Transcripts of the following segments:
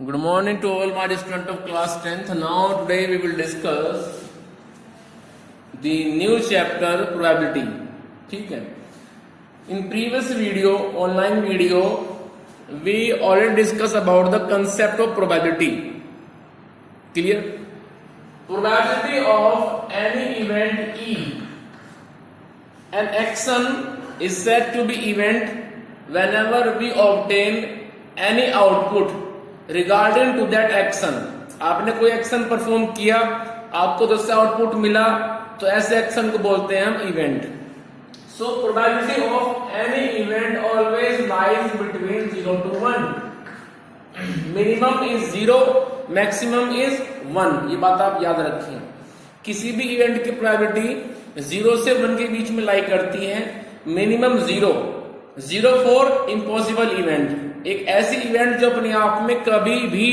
Good morning to all my students of class 10th. Now today we will discuss the new chapter probability. ठीक है. In previous video, online video, we already discussed about the concept of probability. Clear? Probability of any event E. An action is said to be event whenever we obtain any output regarding to that action. आपने कोई action perform किया, आपको तो उससे output मिला, तो ऐसे action को बोलते हैं हम event. So probability of any event always lies between 0 to 1. Minimum is 0, maximum is 1. ये बात आप याद रखिए. किसी भी इवेंट की प्रोबेबिलिटी 0 से 1 के बीच में लाई करती है. मिनिमम 0 फॉर इम्पॉसिबल इवेंट, एक ऐसी इवेंट जो अपने आप में कभी भी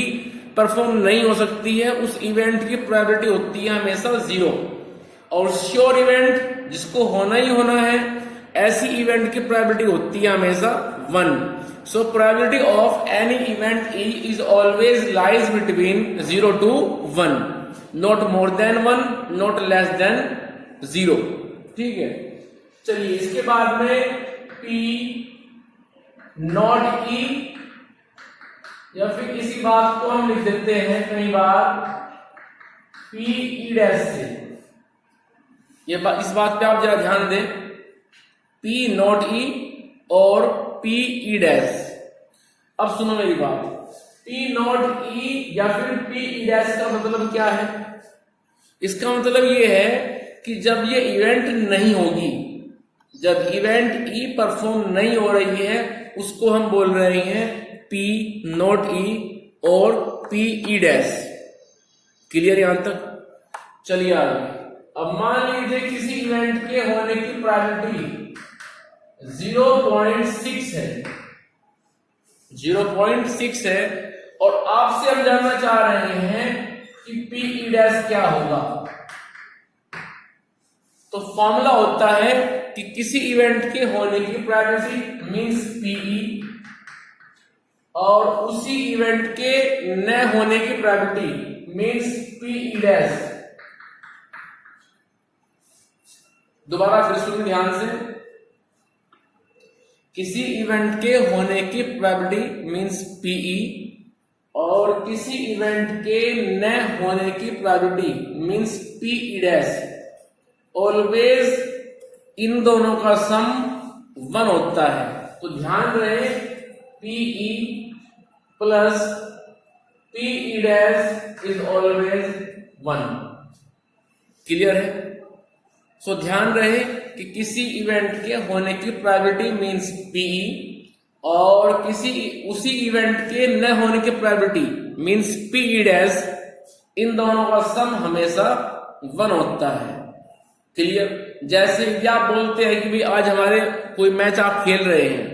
परफॉर्म नहीं हो सकती है, उस इवेंट की प्रोबेबिलिटी होती है हमेशा 0. और श्योर इवेंट जिसको होना ही होना है, ऐसी इवेंट की प्रोबेबिलिटी होती है हमेशा 1. सो probability of any event E is always lies between 0 to 1, not more than 1, not less than 0. ठीक है. चलिए इसके बाद में P नॉट E, या फिर इसी बात को हम लिख देते हैं कई बार P E डैश से. इस बात पे आप जरा ध्यान दें. P नॉट E और P E डैश. अब सुनो मेरी बात. P नॉट E या फिर P E डैश का मतलब क्या है? इसका मतलब ये है कि जब ये इवेंट नहीं होगी, जब इवेंट ई परफॉर्म नहीं हो रही है, उसको हम बोल रहे हैं P नॉट E और P E डैश. क्लियर यहां तक? चलिए आगे. अब मान लीजिए किसी इवेंट के होने की प्रोबेबिलिटी 0.6 है, 0.6 है, और आपसे हम जानना चाह रहे हैं कि P E डैश क्या होगा. तो फॉर्मूला होता है कि किसी इवेंट के होने की प्रोबेबिलिटी मींस PE, और उसी इवेंट के न होने की प्रोबेबिलिटी मींस PE डैश. दोबारा फिर सुनिए ध्यान से. किसी इवेंट के होने की प्रोबेबिलिटी मींस PE, और किसी इवेंट के न होने की probability means PE dash. Always in दोनों का सम 1 होता है. तो ध्यान रहे PE plus PE dash is always 1. Clear है? सो ध्यान रहे कि किसी इवेंट के होने की प्रोबेबिलिटी मींस PE, और उसी इवेंट के न होने की प्रोबेबिलिटी मींस PE डैश. इन दोनों का सम हमेशा 1 होता है. क्लियर? जैसे आप बोलते हैं कि भाई आज हमारे कोई मैच आप खेल रहे हैं,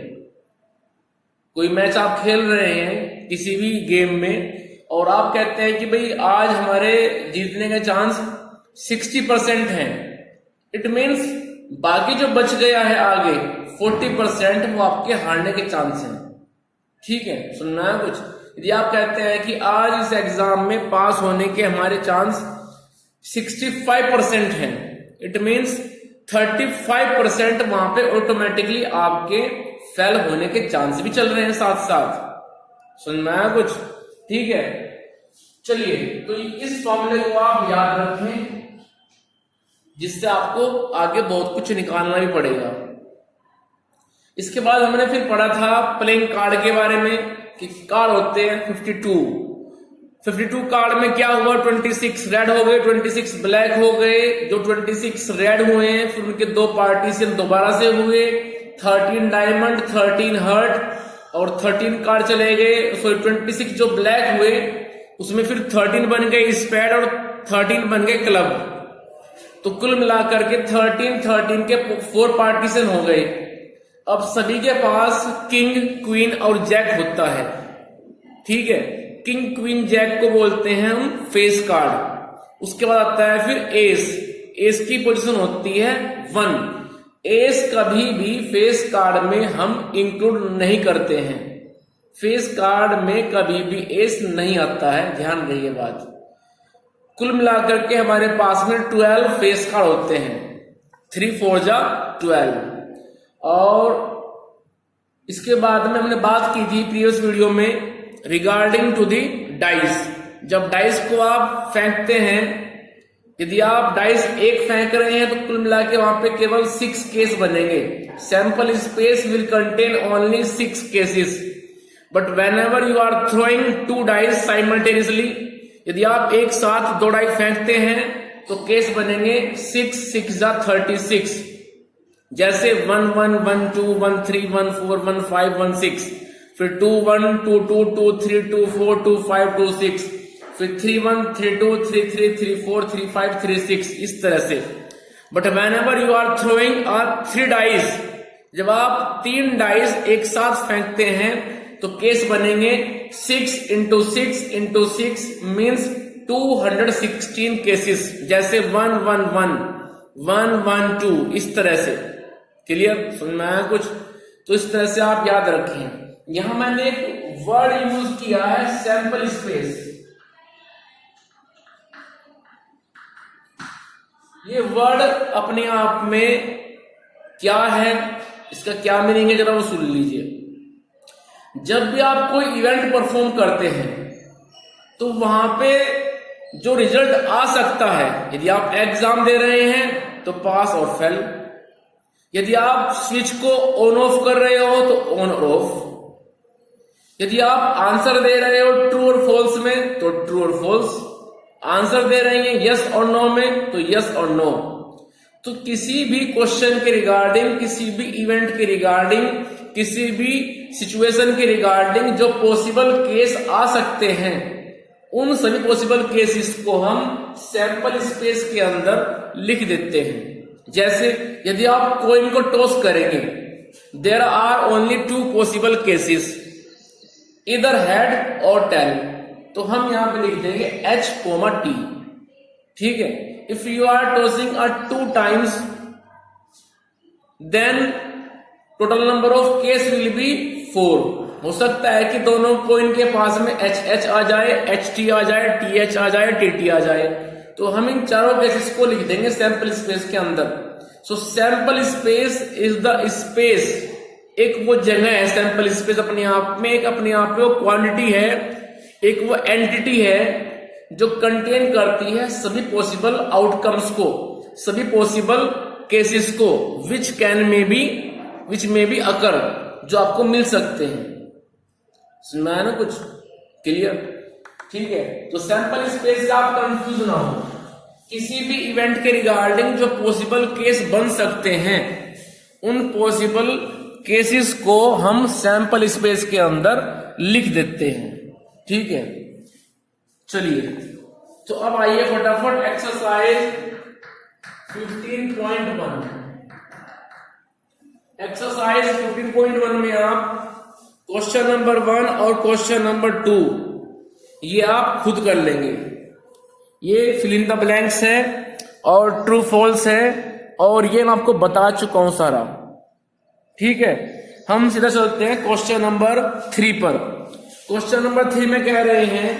कोई मैच आप खेल रहे हैं किसी भी गेम में, और आप कहते हैं कि भाई आज हमारे जीतने का चांस 60% है. इट मीन्स बाकी जो बच गया है आगे 40% वो आपके हारने के चांस हैं. ठीक है, सुनना है कुछ. यदि आप कहते हैं कि आज इस एग्जाम में पास होने के हमारे चांस 65% हैं, इट मीन्स 35% वहां पे ऑटोमेटिकली आपके फेल होने के चांस भी चल रहे हैं साथ साथ. सुनना है कुछ? ठीक है. चलिए, तो इस फॉर्मूले को आप याद रखें, जिससे आपको आगे बहुत कुछ निकालना भी पड़ेगा. इसके बाद हमने फिर पढ़ा था प्लेइंग कार्ड के बारे में, कि कार्ड होते हैं 52 कार्ड में क्या हुआ, 26 रेड हो गए, 26 ब्लैक हो गए. जो 26 रेड हुए हैं फिर उनके 2 पार्टीशन दोबारा से हुए, 13 डायमंड, 13 हर्ट, और 13 कार्ड चले गए. सॉरी 26 जो ब्लैक हुए उसमें फिर 13 बन गए स्पेड, और 13 बन गए क्लब. तो कुल मिलाकर के 13 के 4 पार्टीशन हो गए. अब सभी के पास किंग, क्वीन और जैक होता है. ठीक है. किंग, क्वीन, जैक को बोलते हैं हम फेस कार्ड. उसके बाद आता है फिर एस की पोजीशन होती है 1. एस कभी भी फेस कार्ड में हम इंक्लूड नहीं करते हैं. फेस कार्ड में कभी भी एस नहीं आता है, ध्यान रही बात। कुल मिलाकर के हमारे पास में 12 फेस कार्ड होते हैं, 3 4 जा 12। और इसके बाद में हमने बात की थी प्रीवियस वीडियो में रिगार्डिंग टू दी डाइस। जब डाइस को आप फेंकते हैं, यदि आप डाइस एक फेंक रहे हैं तो कुल मिला के वहां पे केवल 6 केस बनेंगे। Sample space will contain only 6 cases, but whenever you are throwing 2 dice simultaneously, यदि आप एक साथ 2 डाइस फेंकते हैं तो केस बनेंगे 6 6 जा 36। जैसे 1 1 1 2 1 3 1 4 1 5 1 6, फिर 2 1 2 2 2 3 2 4 2 5 2 6, फिर 3 1 3 2 3 3 3 4 3 5 3 6, इस तरह से। But whenever you are throwing 3 dice, जब आप 3 डाइस एक साथ फेंकते हैं तो केस बनेंगे 6 इंटू 6 इंटू 6 मीन्स 216 केसेस। जैसे 1 1 1 1 1 2, इस तरह से। क्लियर, समझ में आया कुछ? तो इस तरह से आप याद रखें। यहां मैंने एक वर्ड यूज किया है सैंपल स्पेस। ये वर्ड अपने आप में क्या है, इसका क्या मीनिंग है, जरा वो सुन लीजिए। जब भी आप कोई इवेंट परफॉर्म करते हैं तो वहां पे जो रिजल्ट आ सकता है, यदि आप एग्जाम दे रहे हैं तो पास और फेल, यदि आप स्विच को ऑन ऑफ कर रहे हो तो ऑन और ऑफ, यदि आप आंसर दे रहे हो ट्रू और फॉल्स में तो ट्रू और फॉल्स, आंसर दे रहे हैं यस और नो में तो यस और नो। तो किसी भी क्वेश्चन के रिगार्डिंग, किसी भी इवेंट के रिगार्डिंग, किसी भी सिचुएशन के रिगार्डिंग जो पॉसिबल केस आ सकते हैं, उन सभी पॉसिबल केसेस को हम सैंपल स्पेस के अंदर लिख देते हैं। जैसे यदि आप कॉइन को टॉस करेंगे, there are only 2 possible cases, इधर हेड और टेल, तो हम यहां पे लिख देंगे H, T। ठीक है, if you are tossing 2 times then total number of case will be 4। हो सकता है कि दोनों कोइन के पास में HH आ जाए, HT आ जाए, TH आ जाए, TT आ जाए, तो हम इन चारों केसेस को लिख देंगे सैंपल स्पेस के अंदर। So sample space is the space, एक वो जगह है, सैंपल स्पेस अपने आप में एक अपने आप में वो क्वांटिटी है, एक वो एंटिटी है जो कंटेन करती है सभी पॉसिबल आउटकम्स को, सभी पॉसिबल केसेस को, विच मे बी अकर, जो आपको मिल सकते हैं। सुना है ना कुछ? क्लियर? ठीक है, तो सैंपल स्पेस से आप कंफ्यूज ना हो। किसी भी इवेंट के रिगार्डिंग जो पॉसिबल केस बन सकते हैं, उन पॉसिबल केसेस को हम सैंपल स्पेस के अंदर लिख देते हैं। ठीक है, चलिए तो अब आइए फटाफट एक्सरसाइज 15.1। एक्सरसाइज 15.1 में आप क्वेश्चन नंबर 1 और क्वेश्चन नंबर 2 ये आप खुद कर लेंगे। ये फिल इन द ब्लैंक्स है और ट्रू फॉल्स है, और ये मैं आपको बता चुका हूं सारा। ठीक है, हम सीधा चलते हैं क्वेश्चन नंबर 3 पर। क्वेश्चन नंबर 3 में कह रहे हैं,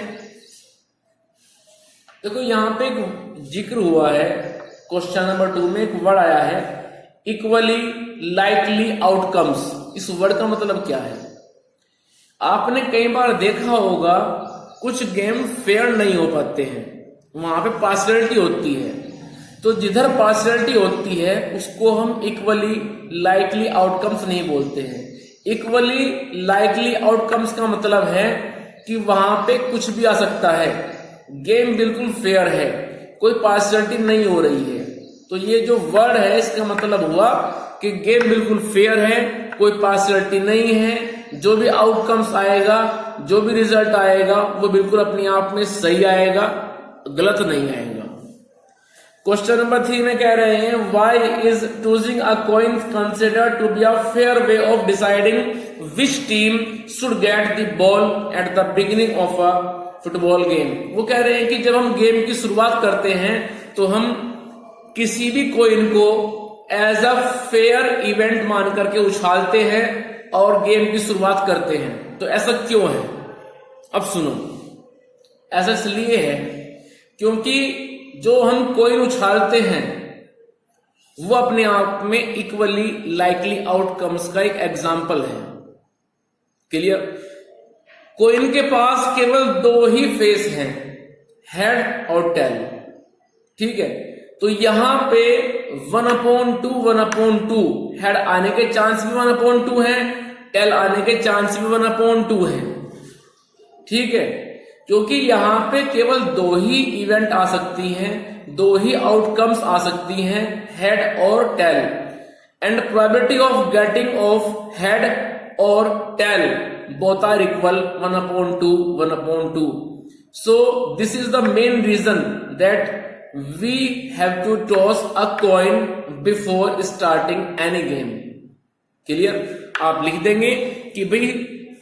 देखो यहां पे एक जिक्र हुआ है, क्वेश्चन नंबर 2 में एक वर्ड आया है इक्वली लाइकली आउटकम्स। इस वर्ड का मतलब क्या है? आपने कई बार देखा होगा कुछ गेम फेयर नहीं हो पाते हैं, वहां पे पार्शियलिटी होती है, तो जिधर पार्शियलिटी होती है उसको हम इक्वली लाइकली आउटकम्स नहीं बोलते हैं। इक्वली लाइकली आउटकम्स का मतलब है कि वहां पे कुछ भी आ सकता है, गेम बिल्कुल फेयर है, कोई पार्शियलिटी नहीं हो रही है। तो ये जो वर्ड है इसका मतलब हुआ कि गेम बिल्कुल फेयर है, कोई पार्शियलिटी नहीं है, जो भी आउटकम्स आएगा, जो भी रिजल्ट आएगा वो बिल्कुल अपने आप में सही आएगा, गलत नहीं आएगा। क्वेश्चन नंबर 3 में कह रहे हैं why is choosing a coin considered to be a fair way of deciding which team should get the ball at the beginning of a football game. वो कह रहे हैं कि जब हम गेम की शुरुआत करते हैं तो हम किसी भी कॉइन को एज अ फेयर इवेंट मान करके उछालते हैं और गेम की शुरुआत करते हैं। तो ऐसा क्यों है? अब सुनो, ऐसा इसलिए है क्योंकि जो हम कॉइन उछालते हैं वो अपने आप में इक्वली लाइकली आउटकम्स का एक एग्जाम्पल है। क्लियर? कॉइन के पास केवल दो ही फेस हैं, हेड और टेल। ठीक है, तो यहां पे 1/2 हेड आने के चांस भी 1/2 है, टेल आने के चांस भी 1/2 है। ठीक है, क्योंकि यहां पे केवल दो ही इवेंट आ सकती हैं, दो ही आउटकम्स आ सकती हैं, हेड और tail, and probability of getting of head और tail both are equal 1/2. So this is the main reason that we have to toss a coin before starting any game. Clear? आप लिख देंगे कि भाई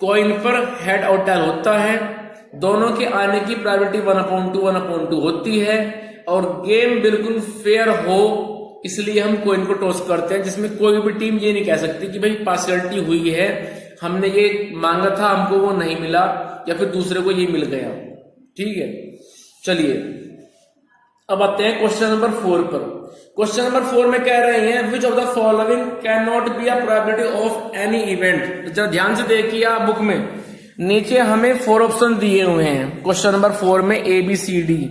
coin पर head और tell होता है, दोनों के आने की प्रोबेबिलिटी 1/2 होती है, और गेम बिल्कुल फेयर हो इसलिए हम कॉइन को टॉस करते हैं, जिसमें कोई भी टीम ये नहीं कह सकती कि भाई पार्शियलिटी हुई है, हमने ये मांगा था हमको वो नहीं मिला, या फिर दूसरे को ये मिल गया। ठीक है, चलिए अब आते हैं क्वेश्चन नंबर 4 पर। क्वेश्चन नंबर 4 में कह रहे हैं which of the following can not be a probability of any event. जरा ध्यान से देखिए आप बुक में नीचे हमें 4 ऑप्शन दिए हुए हैं क्वेश्चन नंबर 4 में, ABCD।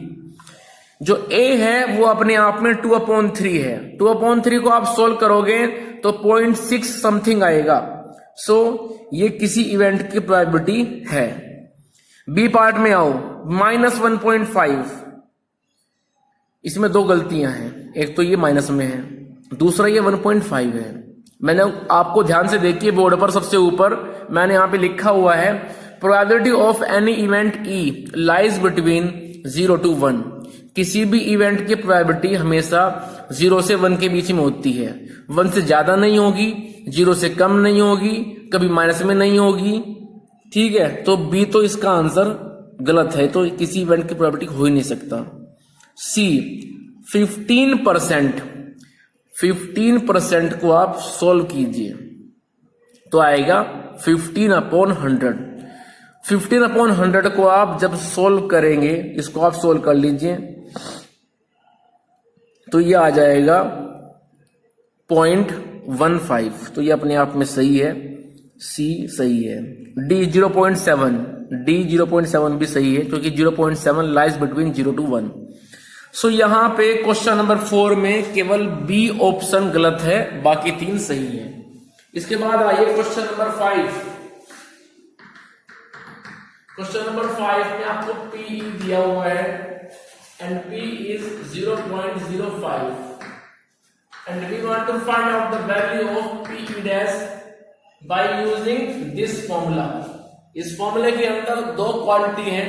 जो A है वो अपने आप में 2/3 है। 2/3 को आप सोल्व करोगे तो 0.6 समथिंग आएगा। सो ये किसी इवेंट की प्रोबेबिलिटी है। बी पार्ट में आओ, -1.5। इसमें दो गलतियां हैं, एक तो ये माइनस में है, दूसरा ये 1.5 है। मैंने आपको ध्यान से देखिए बोर्ड पर सबसे ऊपर मैंने यहां पे लिखा हुआ है probability of any event E lies between 0 to 1। किसी भी इवेंट की प्रोबेबिलिटी हमेशा 0 से 1 के बीच में होती है। 1 से ज्यादा नहीं होगी, 0 से कम नहीं होगी, कभी माइनस में नहीं होगी। ठीक है, तो बी तो इसका आंसर गलत है, तो किसी इवेंट की प्रोबेबिलिटी हो ही नहीं सकता। सी 15% को आप सोल्व कीजिए तो आएगा 15/100। 15/100 को आप जब सोल्व करेंगे, इसको आप सोल्व कर लीजिए तो ये आ जाएगा 0.15। तो ये अपने आप में सही है, सी सही है। डी 0.7 भी सही है क्योंकि 0.7 लाइज बिटवीन 0 to 1। सो यहां पे क्वेश्चन नंबर 4 में केवल बी ऑप्शन गलत है, बाकी 3 सही है। इसके बाद आइए क्वेश्चन नंबर 5। क्वेश्चन नंबर 5 में आपको PE दिया हुआ है and P is 0.05 and we want to find out the value of PE dash by using this formula। इस फॉर्मूले के अंदर दो क्वांटिटी हैं,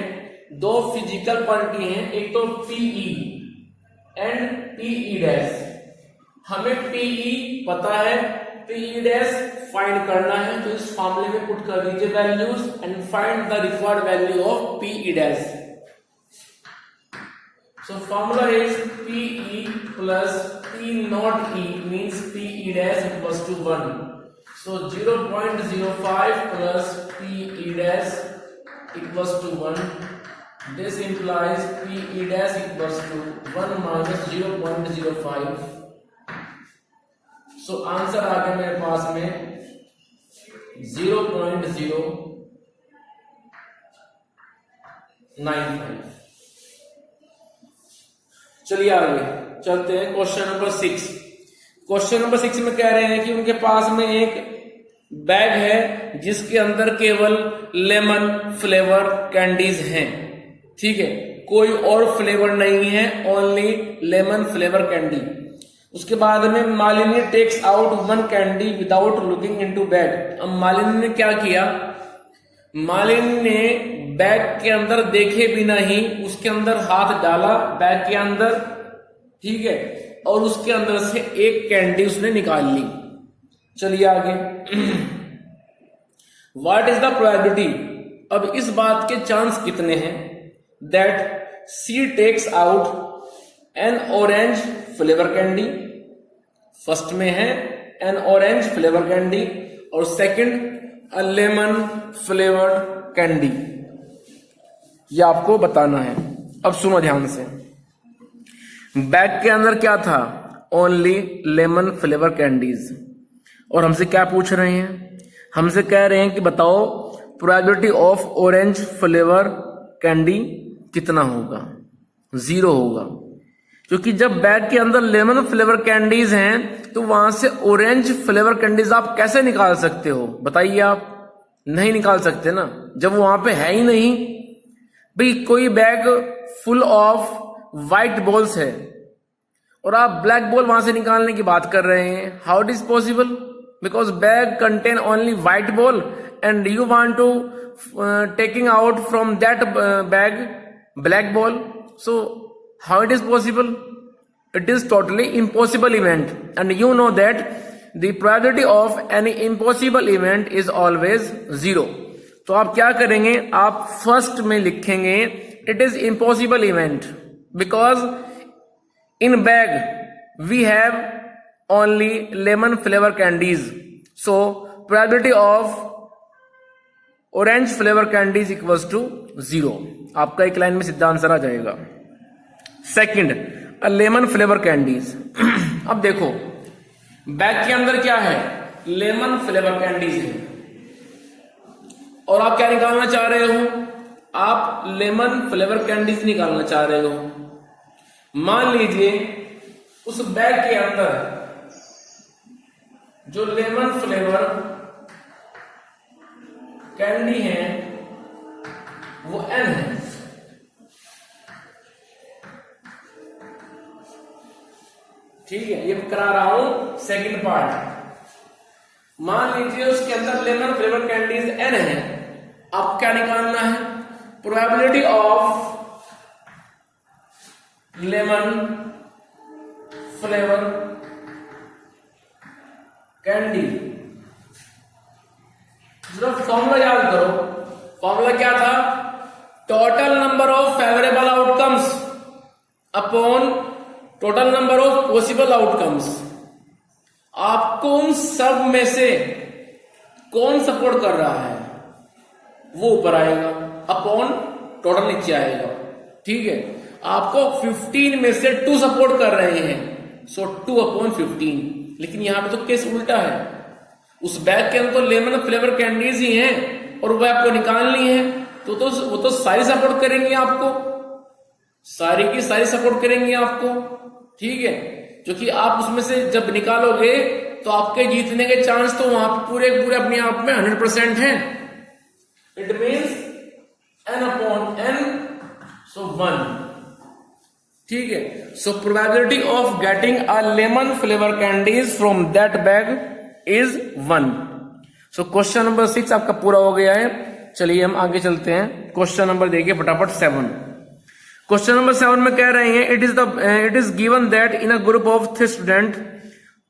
दो फिजिकल क्वांटिटी हैं, एक तो PE एंड PE डैश। हमें PE पता है, PE डैश फाइंड करना है, तो इस फॉर्मूले में पुट कर दीजिए values and find the required value of PE dash. So formula is PE plus P not E means PE dash equals to 1. So 0.05 plus PE dash equals to 1. This implies PE dash equals to 1 minus 0.05. So answer आ गया मेरे पास में 0.095। चलिए आगे चलते हैं question number 6। Question number 6 में कह रहे हैं कि उनके पास में एक बैग है जिसके अंदर केवल लेमन फ्लेवर कैंडीज हैं। ठीक है, कोई और फ्लेवर नहीं है, ओनली लेमन फ्लेवर कैंडी। उसके बाद में Malini takes out 1 candy without looking into bag. अब मालिनी ने क्या किया, मालिनी ने बैग के अंदर देखे बिना ही उसके अंदर हाथ डाला बैग के अंदर, ठीक है, और उसके अंदर से एक कैंडी उसने निकाल ली। चलिए आगे व्हाट इज द प्रोबेबिलिटी। अब इस बात के चांस कितने हैं that she takes out an orange flavour candy. First में है एन ऑरेंज फ्लेवर कैंडी और second a lemon flavoured candy, ये आपको बताना है। अब सुनो ध्यान से, बैग के अंदर क्या था, ओनली लेमन फ्लेवर कैंडीज, और हमसे क्या पूछ रहे हैं, हमसे कह रहे हैं कि बताओ probability of orange flavour candy कितना होगा, 0 होगा, क्योंकि जब बैग के अंदर लेमन फ्लेवर कैंडीज हैं तो वहां से ऑरेंज फ्लेवर कैंडीज आप कैसे निकाल सकते हो, बताइए, आप नहीं निकाल सकते ना, जब वो वहां पे है ही नहीं। भाई कोई bag full of white balls है और आप ब्लैक बॉल वहां से निकालने की बात कर रहे हैं, how it is possible, because bag contain only white ball and you want to taking out from that bag black ball, so how it is possible, it is totally impossible event, and you know that the probability of any impossible event is always 0। तो आप क्या करेंगे, आप first में लिखेंगे it is impossible event because in bag we have only lemon flavor candies, so probability of orange flavour candies equals to 0। आपका एक line में सीधा आंसर आ जाएगा। Second, a lemon flavour candies. अब देखो बैग के अंदर क्या है, लेमन फ्लेवर कैंडीज है, और आप क्या निकालना चाह रहे हो, आप लेमन फ्लेवर कैंडीज निकालना चाह रहे हो। मान लीजिए उस बैग के अंदर जो लेमन फ्लेवर कैंडी है वो N है, ठीक है, ये करा रहा हूं सेकंड पार्ट। मान लीजिए उसके अंदर लेमन फ्लेवर कैंडीज N है, अब क्या निकालना है, probability of lemon flavour candy. Formula याद करो, फॉर्मूला क्या था, total number of favourable outcomes upon total number of possible outcomes. आपको उन सब में से कौन सपोर्ट कर रहा है वो ऊपर आएगा, अपॉन टोटल नीचे आएगा, ठीक है। आपको 15 में से 2 सपोर्ट कर रहे हैं, सो 2/15, लेकिन यहां पे तो केस उल्टा है, उस बैग के अंदर तो लेमन फ्लेवर कैंडीज ही हैं और वो आपको निकालनी है, तो वो तो सारी सपोर्ट करेंगे आपको, सारी की सारी सपोर्ट करेंगे आपको, ठीक है, क्योंकि आप उसमें से जब निकालोगे तो आपके जीतने के चांस तो वहां पे पूरे पूरे अपने आप में 100% हैं। इट मीन्स N/N, सो 1, ठीक है। सो probability of getting a lemon flavour candies from that bag is 1। So question number 6 आपका पूरा हो गया है। चलिए हम आगे चलते हैं, क्वेश्चन नंबर देखिए फटाफट 7। क्वेश्चन नंबर 7 में कह रहे हैं it is given that in a group of 3 student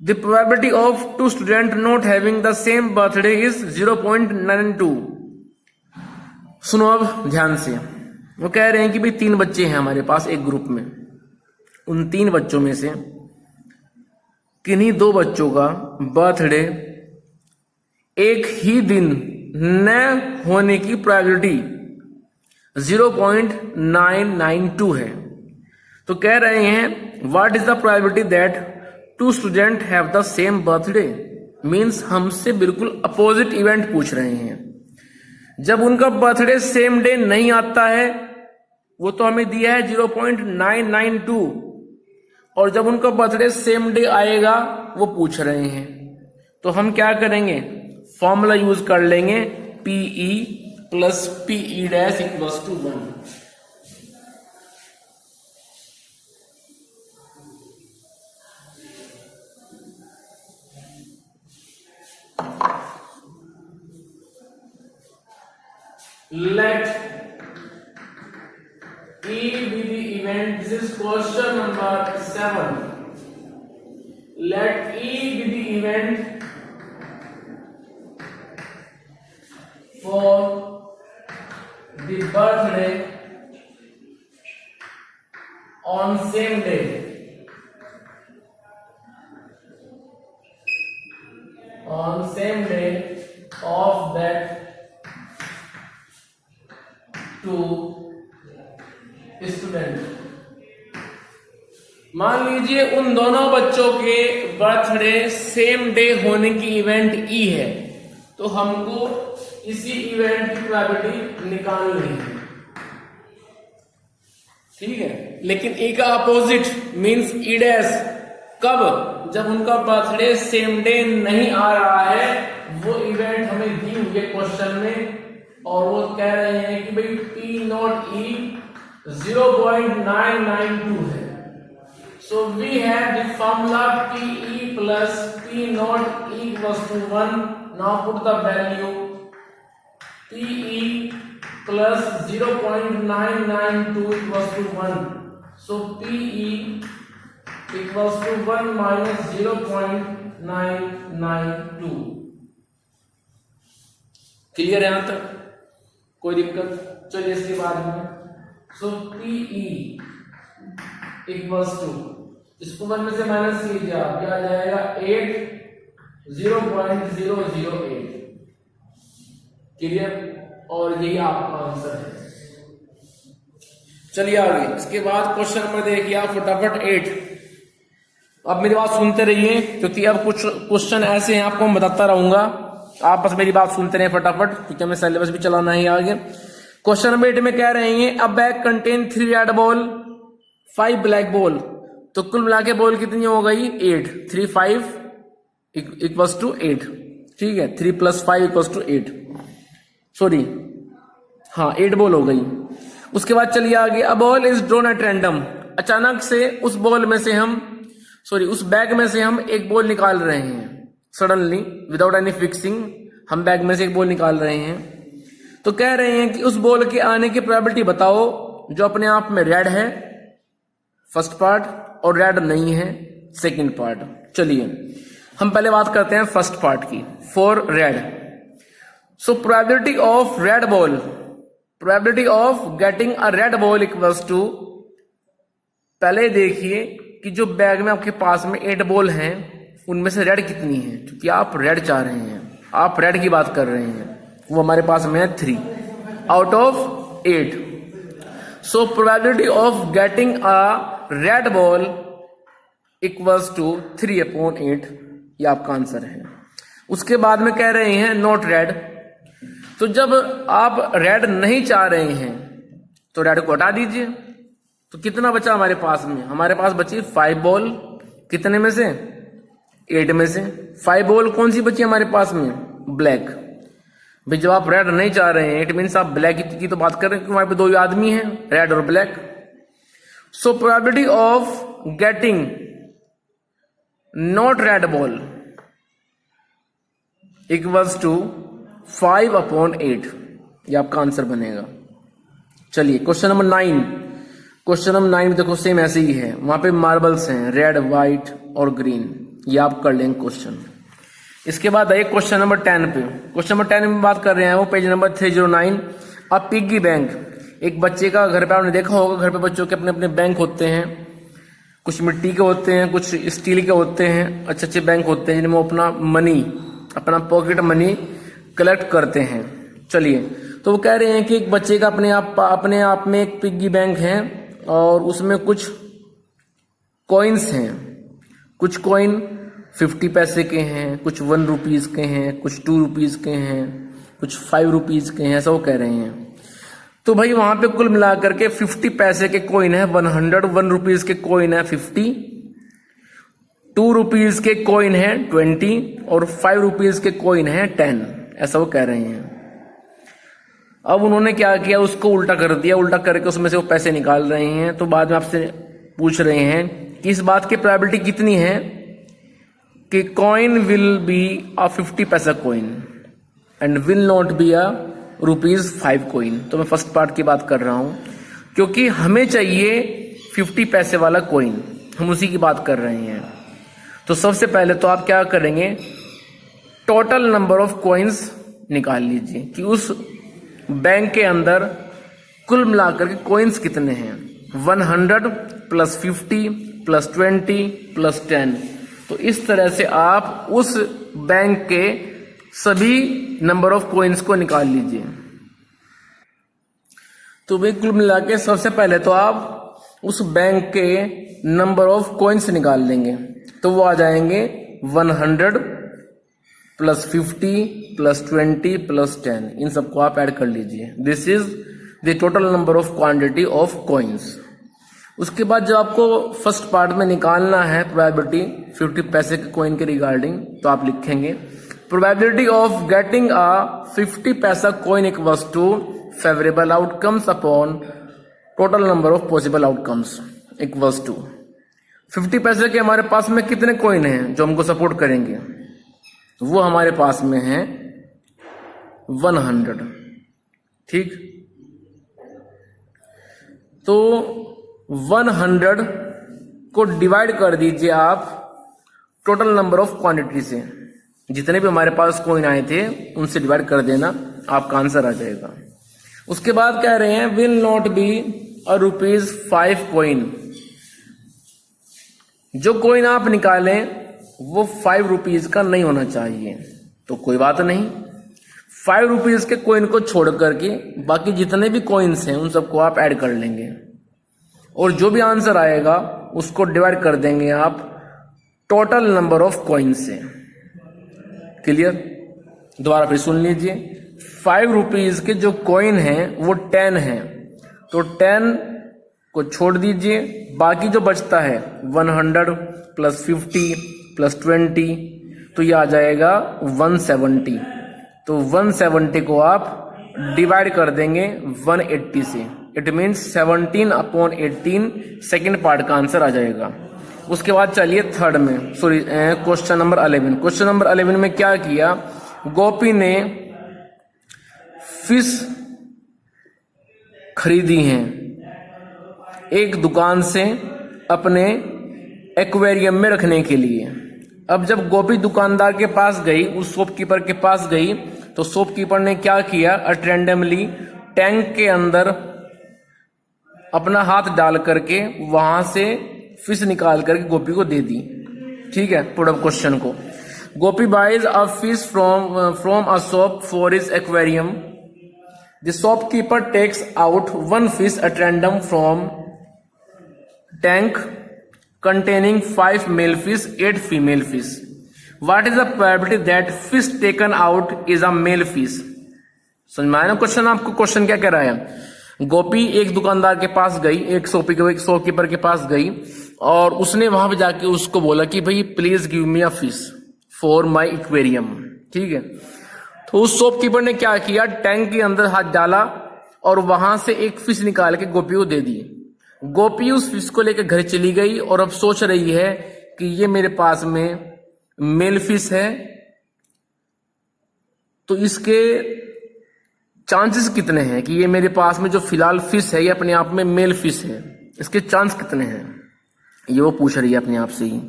the probability of 2 student not having the same birthday is 0.92। सुनो अब ध्यान से, वो कह रहे हैं कि भाई 3 बच्चे हैं हमारे पास एक ग्रुप में, उन 3 बच्चों में से किन्हीं 2 बच्चों का बर्थडे एक ही दिन न होने की प्रोबेबिलिटी 0.992 है। तो कह रहे हैं what is the probability that 2 student have the same birthday, means हमसे बिल्कुल अपोजिट इवेंट पूछ रहे हैं। जब उनका बर्थडे सेम डे नहीं आता है, वो तो हमें दिया है 0.992, और जब उनका बर्थडे सेम डे आएगा वो पूछ रहे हैं, तो हम क्या करेंगे, फॉर्मूला यूज कर लेंगे, PE plus PE dash equals to 1। Let E be the event. This is question number 7. Let E be the event for the birthday on same day. On same day of that student. मान लीजिए उन दोनों बच्चों के birthday same day होने की event E है, तो हमको इसी इवेंट की प्रोबेबिलिटी निकालनी है, ठीक है। लेकिन ए का अपोजिट मींस ई डैश, कब? जब उनका बर्थडे सेम डे नहीं आ रहा है, वो इवेंट हमें दी हुई है क्वेश्चन में, और वो कह रहे हैं कि भाई P नॉट E 0.992 है। So we have the formula PE plus P naught E equals to 1. Now put the value PE plus 0.992 equals to 1. So PE equals to 1 minus 0.992. Clear है यहां तक? कोई दिक्कत? चलिए इसके बाद में सो PE इक्वल्स टू, इसको 1 में से माइनस कीजिए आप, क्या आ जाएगा 0.008। क्लियर? और यही आपका आंसर है। चलिए आगे, इसके बाद क्वेश्चन नंबर देखिए आप फटाफट 8। अब मेरी बात सुनते रहिए, क्योंकि अब कुछ क्वेश्चन ऐसे हैं आपको मैं बताता रहूंगा, आप बस मेरी बात सुनते रहे फटाफट, क्योंकि हमें सिलेबस भी चलाना है आगे। क्वेश्चन नंबर 8 में कह रहे हैं अ bag contain 3 red ball 5 black ball, तो कुल मिला के बॉल कितनी हो गई 8, 3 5 इक्वल्स टू 8, ठीक है। 3 + 5 इक्वल्स टू 8, सॉरी हाँ 8 बॉल हो गई। उसके बाद चलिए आगे, a ball is drawn at random, अचानक से उस बॉल में से हम उस बैग में से हम एक बॉल निकाल रहे हैं, सडनली विदाउट एनी फिक्सिंग हम बैग में से एक बॉल निकाल रहे हैं। तो कह रहे हैं कि उस बॉल के आने की प्रोबेबिलिटी बताओ जो अपने आप में रेड है फर्स्ट पार्ट और रेड नहीं है सेकंड पार्ट। चलिए हम पहले बात करते हैं फर्स्ट पार्ट की, for red. So probability of red ball, probability of getting a red ball equals to, पहले देखिए कि जो बैग में आपके पास में 8 बॉल हैं उनमें से रेड कितनी है, क्योंकि आप रेड चाह रहे हैं, आप रेड की बात कर रहे हैं, वो हमारे पास में है 3 out of 8। So probability of getting a red ball equals to 3/8, ये आपका आंसर है। उसके बाद में कह रहे हैं नॉट रेड, तो जब आप रेड नहीं चाह रहे हैं तो रेड को हटा दीजिए, तो कितना बचा हमारे पास में, हमारे पास बची 5 बॉल, कितने में से 8 में से 5 बॉल कौन सी बची हमारे पास में, ब्लैक। भाई जब आप रेड नहीं चाह रहे हैं इट मीन्स आप ब्लैक की तो बात कर रहे हैं, क्योंकि वहां पे 2 ही आदमी हैं, रेड और black. So probability of getting not red ball equals to 5/8, ये आपका आंसर बनेगा। चलिए क्वेश्चन नंबर 9, क्वेश्चन नंबर 9 देखो सेम ऐसे ही है, वहां पे मार्बल्स हैं रेड व्हाइट और ग्रीन, ये आप कर लेंगे क्वेश्चन। इसके बाद आइए क्वेश्चन नंबर 10 पे। क्वेश्चन नंबर 10 में बात कर रहे हैं वो पेज नंबर 309, अ पिग्गी बैंक। एक बच्चे का, घर पे आपने देखा होगा घर पे बच्चों के अपने अपने बैंक होते हैं, कुछ मिट्टी के होते हैं कुछ स्टील के होते हैं, अच्छे अच्छे बैंक होते हैं जिनमें वो अपना मनी, अपना पॉकेट मनी कलेक्ट करते हैं। चलिए तो वो कह रहे हैं कि एक बच्चे का अपने आप में एक पिग्गी बैंक है और उसमें कुछ कॉइन्स हैं, कुछ कॉइन 50 पैसे के हैं, कुछ 1 रुपीज के हैं, कुछ 2 रुपीज के हैं, कुछ 5 रुपीज के हैं, ऐसा वो कह रहे हैं। तो भाई वहां पे कुल मिलाकर के 50 पैसे के कॉइन है 100, 1 रुपीज के कॉइन है 50, 2 रुपीज के कॉइन है 20 और 5 रुपीज के कॉइन है 10, ऐसा वो कह रहे हैं। अब उन्होंने क्या किया, उसको उल्टा कर दिया, उल्टा करके उसमें से वो पैसे निकाल रहे हैं। तो बाद में आपसे पूछ रहे हैं कि इस बात की प्रोबेबिलिटी कितनी है कि कॉइन विल बी अ 50 पैसा coin and will not be a ₹5 coin. तो मैं फर्स्ट पार्ट की बात कर रहा हूं, क्योंकि हमें चाहिए 50 पैसे वाला कॉइन, हम उसी की बात कर रहे हैं। तो सबसे पहले तो आप क्या करेंगे, टोटल नंबर ऑफ कॉइन्स निकाल लीजिए कि उस बैंक के अंदर कुल मिलाकर के कॉइन्स कितने हैं, 100 + 50 + 20 + 10। तो इस तरह से आप उस बैंक के सभी नंबर ऑफ कॉइन्स को निकाल लीजिए। तो तो भाई कुल मिला के सबसे पहले तो आप उस बैंक के नंबर ऑफ कॉइन्स निकाल लेंगे, तो वो आ जाएंगे 100 प्लस 50 प्लस 20 प्लस 10, इन सबको आप ऐड कर लीजिए। This is the total number of quantity of coins. उसके बाद जब आपको फर्स्ट पार्ट में निकालना है प्रोबेबिलिटी 50 पैसे के कॉइन के रिगार्डिंग, तो आप लिखेंगे प्रोबेबिलिटी ऑफ गेटिंग अ 50 पैसा coin equals to favourable outcomes upon total number of possible outcomes equals to 50 पैसे के हमारे पास में कितने कॉइन हैं जो हमको सपोर्ट करेंगे, तो वो हमारे पास में है 100। ठीक, तो 100 को डिवाइड कर दीजिए आप टोटल नंबर ऑफ क्वांटिटी से, जितने भी हमारे पास कॉइन आए थे उनसे डिवाइड कर देना, आपका आंसर आ जाएगा। उसके बाद कह रहे हैं will not be a ₹5 coin. जो कॉइन आप निकालें वो 5 रुपीज का नहीं होना चाहिए, तो कोई बात नहीं, 5 रुपीज के कॉइन को छोड़ करके बाकी जितने भी कॉइन्स हैं उन सबको आप ऐड कर लेंगे, और जो भी आंसर आएगा उसको डिवाइड कर देंगे आप टोटल नंबर ऑफ कॉइन्स से। क्लियर? दोबारा फिर सुन लीजिए, 5 रुपीज के जो कॉइन हैं वो 10 हैं, तो 10 को छोड़ दीजिए, बाकी जो बचता है 100 प्लस 50 प्लस 20, तो ये आ जाएगा 170। तो 170 को आप डिवाइड कर देंगे 180 से, इट मीन्स 17/18 सेकेंड पार्ट का आंसर आ जाएगा। उसके बाद चलिए थर्ड में, sorry question number 11। Question number 11 में क्या किया, गोपी ने फिश खरीदी हैं एक दुकान से अपने एक्वेरियम में रखने के लिए। अब जब गोपी दुकानदार के पास गई, उस शॉपकीपर के पास गई, तो शॉपकीपर ने क्या किया, रैंडमली टैंक के अंदर अपना हाथ डाल करके वहां से फिश निकाल करके गोपी को दे दी। ठीक है, पूरा क्वेश्चन को, Gopi buys a fish from a shop for his aquarium. The shopkeeper takes out 1 fish at random from tank containing 5 male fish, 8 female fish. What is the probability that fish taken out is a male fish? समझ में आया ना question? आपको question क्या कह रहा है, गोपी एक दुकानदार के पास गई, एक शॉपकीपर के पास गई, और उसने वहां पे जाके उसको बोला कि भाई please give me a fish for my aquarium. ठीक है, तो उस शॉपकीपर ने क्या किया, टैंक के अंदर हाथ डाला और वहां से एक फिश निकाल के गोपी को दे दी। गोपी उस फिश को लेकर घर चली गई और अब सोच रही है कि ये मेरे पास में मेल फिश है, तो इसके चांसेस कितने हैं कि ये मेरे पास में जो फिलहाल फिश है ये अपने आप में मेल फिश है, इसके चांस कितने हैं, ये वो पूछ रही है अपने आप से ही।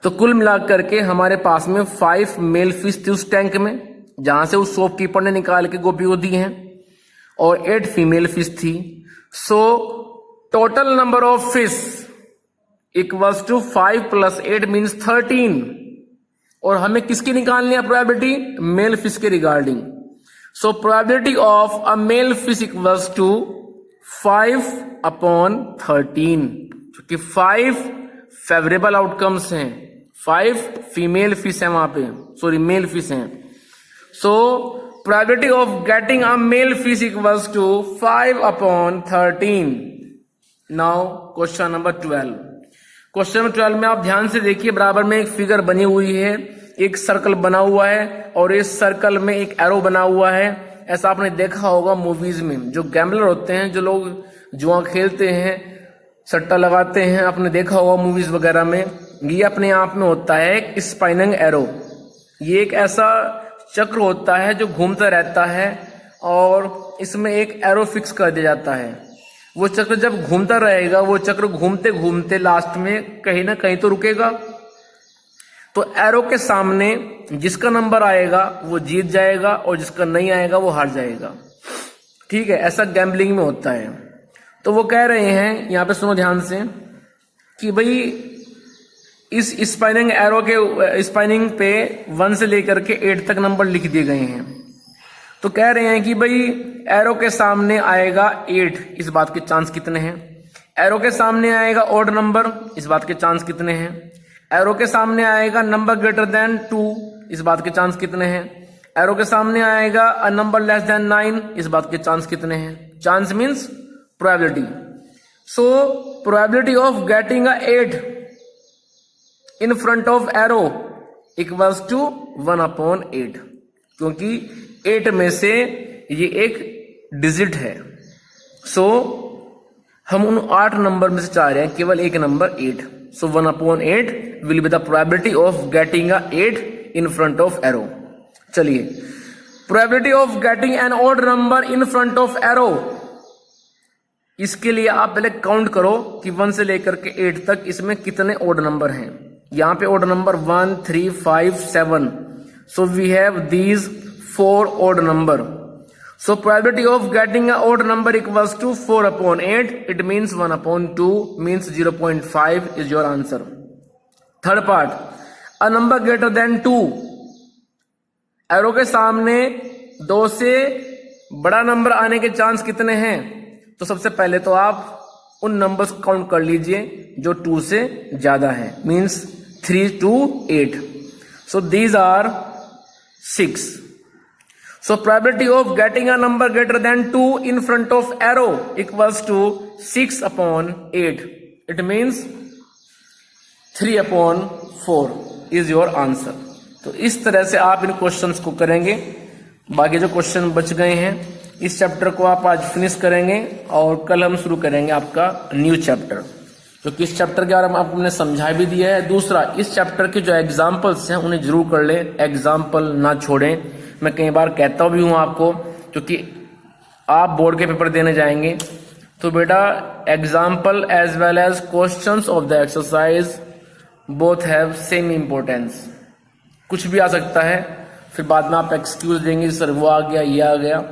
तो कुल मिलाकर के हमारे पास में 5 मेल फिश थी उस टैंक में, जहां से उस शॉपकीपर ने निकाल के गोपी को दी हैं, और 8 फीमेल फिश थी। So total number of fish equals to 5 plus 8 means 13, और हमें किसकी निकालनी है प्रोबेबिलिटी, मेल फिश के regarding. So probability of a male fish equals to 5/13, क्योंकि 5 फेवरेबल आउटकम्स हैं, 5 फीमेल फिश है वहां पे, सॉरी मेल फिश हैं। So probability of getting a male fish equals to 5/13। Now question number 12। Question number 12 में आप ध्यान से देखिए, बराबर में एक फिगर बनी हुई है, एक सर्कल बना हुआ है, और इस सर्कल में एक एरो बना हुआ है। ऐसा आपने देखा होगा मूवीज में, जो गैम्बलर होते हैं, जो लोग जुआ खेलते हैं, सट्टा लगाते हैं, आपने देखा होगा मूवीज वगैरह में, ये अपने आप में होता है एक स्पाइनिंग एरो। ये एक ऐसा चक्र होता है जो घूमता रहता है, और इसमें एक एरो फिक्स कर दिया जाता है। वो चक्र जब घूमता रहेगा, वो चक्र घूमते घूमते लास्ट में कहीं ना कहीं तो रुकेगा। तो एरो के सामने जिसका नंबर आएगा वो जीत जाएगा, और जिसका नहीं आएगा वो हार जाएगा। ठीक है, ऐसा गैम्बलिंग में होता है। तो वो कह रहे हैं, यहां पे सुनो ध्यान से, कि भाई इस स्पाइनिंग एरो के स्पाइनिंग पे 1 से लेकर के 8 तक नंबर लिख दिए गए हैं। तो कह रहे हैं कि भाई एरो के सामने आएगा 8, इस बात के चांस कितने हैं। एरो के सामने आएगा ऑड नंबर, इस बात के चांस कितने हैं। एरो के सामने आएगा नंबर ग्रेटर देन 2, इस बात के चांस कितने हैं। एरो के सामने आएगा अ नंबर लेस देन 9, इस बात के चांस कितने हैं। Chance means probability. So probability of getting a 8 in front of arrow equals to 1/8, क्योंकि 8 में से ये एक डिजिट है। सो हम उन 8 नंबर में से चाह रहे हैं केवल एक number 8। So 1/8 will be the probability of getting a 8 in front of arrow. चलिए, probability of getting an odd number in front of arrow, इसके लिए आप पहले काउंट करो कि 1 से लेकर के 8 तक इसमें कितने ऑड नंबर हैं। यहां पे odd number 1, 3, 5, 7। So we have these 4 odd number. So probability of getting an odd number equals to 4/8. It means 1/2 means 0.5 is your answer. Third part, a number greater than 2. Arrow के सामने 2 से बड़ा number आने के chance कितने हैं? तो सबसे पहले तो आप उन नंबर्स को काउंट कर लीजिए जो 2 से ज्यादा है, means 3 to 8. So these are 6. So probability of getting a number greater than 2 in front of arrow equals to 6/8. It means 3/4 is your answer. तो इस तरह से आप इन क्वेश्चंस को करेंगे। बाकी जो क्वेश्चन बच गए हैं इस चैप्टर को आप आज फिनिश करेंगे और कल हम शुरू करेंगे आपका न्यू चैप्टर, क्योंकि इस चैप्टर के बारे में आपको मैंने समझा भी दिया है। दूसरा, इस चैप्टर के जो एग्जाम्पल्स हैं उन्हें जरूर कर ले, एग्जाम्पल ना छोड़ें। मैं कई बार कहता भी हूं आपको, क्योंकि आप बोर्ड के पेपर देने जाएंगे तो बेटा example as well as questions of the exercise both have same importance. कुछ भी आ सकता है, फिर बाद में आप एक्सक्यूज देंगे सर वो आ गया ये आ गया।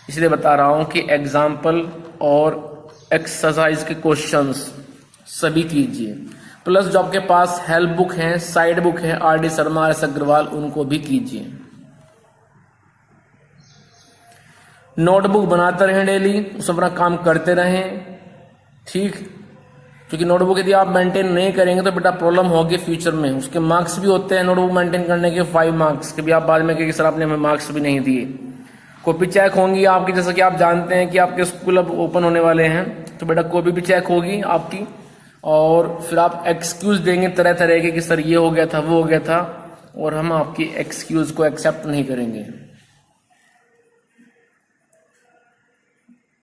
इसलिए बता रहा हूं कि एग्जाम्पल और एक्सरसाइज के क्वेश्चंस सभी कीजिए, प्लस जो आपके पास हेल्प बुक है, साइड बुक है RD शर्मा, RS अग्रवाल, उनको भी कीजिए। नोटबुक बनाते रहें डेली, उस अपना काम करते रहें, ठीक। क्योंकि नोटबुक यदि आप मेंटेन नहीं करेंगे तो बेटा प्रॉब्लम होगी फ्यूचर में। उसके मार्क्स भी होते हैं नोटबुक मेंटेन करने के 5 मार्क्स के भी, आप बाद में कहेंगे सर आपने हमें मार्क्स भी नहीं दिए। कॉपी चेक होंगी आपकी, जैसा कि आप जानते हैं कि आपके स्कूल अब ओपन होने वाले हैं, तो बेटा कॉपी भी चेक होगी आपकी। और फिर आप एक्सक्यूज देंगे तरह तरह के कि सर ये हो गया था वो हो गया था, और हम आपकी एक्सक्यूज को एक्सेप्ट नहीं करेंगे।